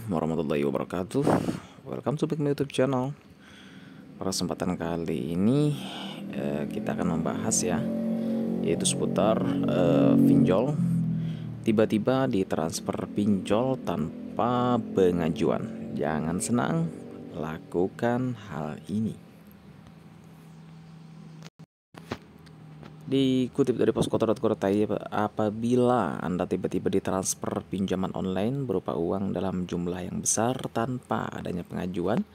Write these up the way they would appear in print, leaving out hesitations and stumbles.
warahmatullahi wabarakatuh. Welcome to Big My YouTube channel. Pada kesempatan kali ini kita akan membahas ya, yaitu seputar pinjol. Tiba-tiba ditransfer pinjol tanpa pengajuan. Jangan senang, lakukan hal ini. Dikutip dari poskoto.co.id, apabila Anda tiba-tiba ditransfer pinjaman online berupa uang dalam jumlah yang besar tanpa adanya pengajuan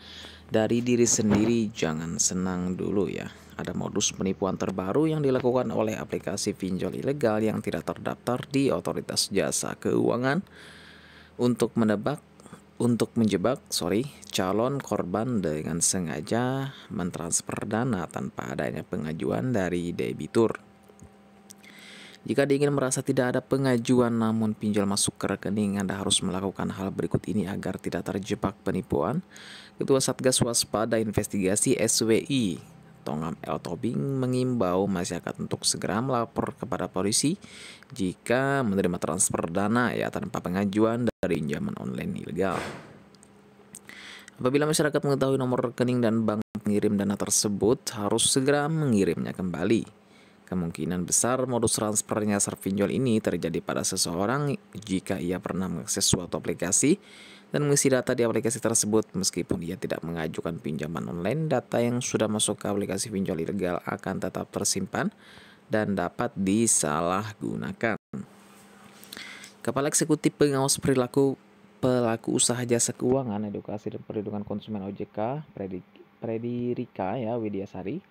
dari diri sendiri, jangan senang dulu ya. Ada modus penipuan terbaru yang dilakukan oleh aplikasi pinjol ilegal yang tidak terdaftar di Otoritas Jasa Keuangan untuk menjebak calon korban dengan sengaja mentransfer dana tanpa adanya pengajuan dari debitur. Jika ingin merasa tidak ada pengajuan namun pinjol masuk ke rekening, Anda harus melakukan hal berikut ini agar tidak terjebak penipuan. Ketua Satgas Waspada Investigasi SWI Tongam L. Tobing mengimbau masyarakat untuk segera melapor kepada polisi jika menerima transfer dana tanpa pengajuan dari pinjaman online ilegal. Apabila masyarakat mengetahui nomor rekening dan bank pengirim dana tersebut, harus segera mengirimnya kembali. Kemungkinan besar modus transfer nyasar pinjol ini terjadi pada seseorang jika ia pernah mengakses suatu aplikasi dan mengisi data di aplikasi tersebut. Meskipun ia tidak mengajukan pinjaman online, data yang sudah masuk ke aplikasi pinjol ilegal akan tetap tersimpan dan dapat disalahgunakan. Kepala Eksekutif Pengawas Perilaku Pelaku Usaha Jasa Keuangan, Edukasi dan Perlindungan Konsumen OJK, Predrika Widiasari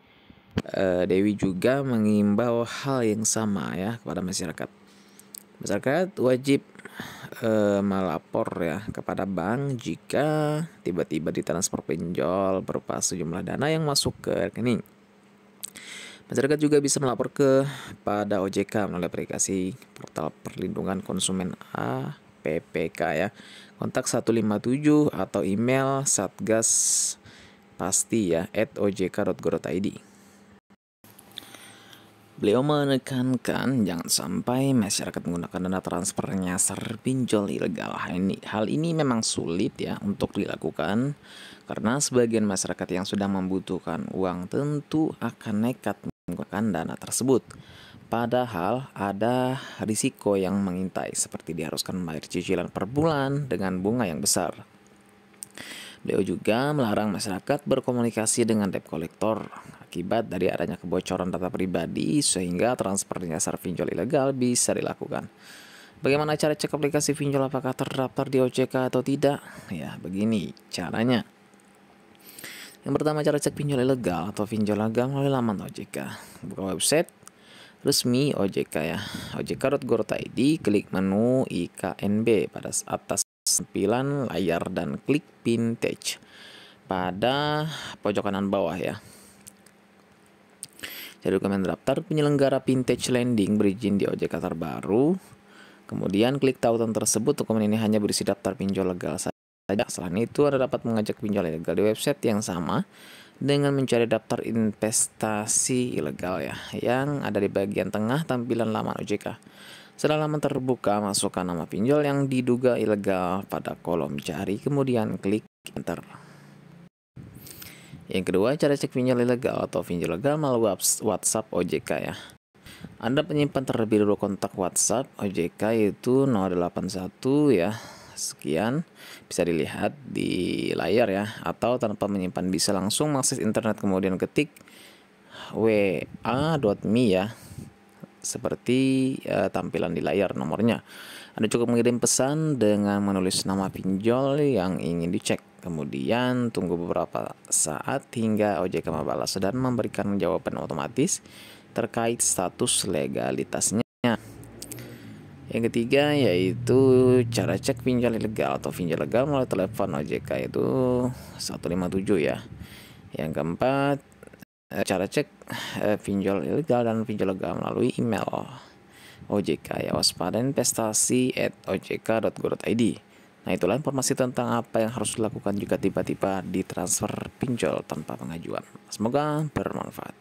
Dewi juga mengimbau hal yang sama kepada masyarakat. Masyarakat wajib melapor kepada bank jika tiba-tiba ditransfer pinjol berupa sejumlah dana yang masuk ke rekening. Masyarakat juga bisa melapor kepada OJK melalui aplikasi Portal Perlindungan Konsumen PPK kontak 157 atau email satgaspasti@ojk.go.id. Beliau menekankan jangan sampai masyarakat menggunakan dana transfer nyasar pinjol ilegal. Hal ini memang sulit untuk dilakukan karena sebagian masyarakat yang sudah membutuhkan uang tentu akan nekat menggunakan dana tersebut. Padahal ada risiko yang mengintai seperti diharuskan membayar cicilan per bulan dengan bunga yang besar. Beliau juga melarang masyarakat berkomunikasi dengan debt collector akibat dari adanya kebocoran data pribadi sehingga transfer nyasar pinjol ilegal bisa dilakukan. Bagaimana cara cek aplikasi pinjol apakah terdaftar di OJK atau tidak? Begini caranya. Yang pertama, cara cek pinjol ilegal atau pinjol legal melalui laman OJK. Buka website resmi OJK ojk.go.id, klik menu IKNB pada atas tampilan layar dan klik vintage pada pojok kanan bawah Cari dokumen daftar penyelenggara vintage lending berizin di OJK terbaru. Kemudian klik tautan tersebut. Dokumen ini hanya berisi daftar pinjol legal saja. Selain itu, Anda dapat mengajak pinjol ilegal di website yang sama dengan mencari daftar investasi ilegal yang ada di bagian tengah tampilan laman OJK. Setelah laman terbuka, masukkan nama pinjol yang diduga ilegal pada kolom cari, kemudian klik enter. Yang kedua, cara cek pinjol ilegal atau pinjol legal melalui WhatsApp OJK Anda penyimpan terlebih dahulu kontak WhatsApp OJK yaitu 081 sekian, bisa dilihat di layar atau tanpa menyimpan bisa langsung mengakses internet kemudian ketik wa.me seperti tampilan di layar nomornya. Anda cukup mengirim pesan dengan menulis nama pinjol yang ingin dicek. Kemudian tunggu beberapa saat hingga OJK membalas dan memberikan jawaban otomatis terkait status legalitasnya. Yang ketiga yaitu cara cek pinjol ilegal atau pinjol legal melalui telepon OJK itu 157 Yang keempat, cara cek pinjol ilegal dan pinjol legal melalui email OJK waspadainvestasi@ojk.go.id. Nah, itulah informasi tentang apa yang harus dilakukan jika tiba-tiba ditransfer pinjol tanpa pengajuan. Semoga bermanfaat.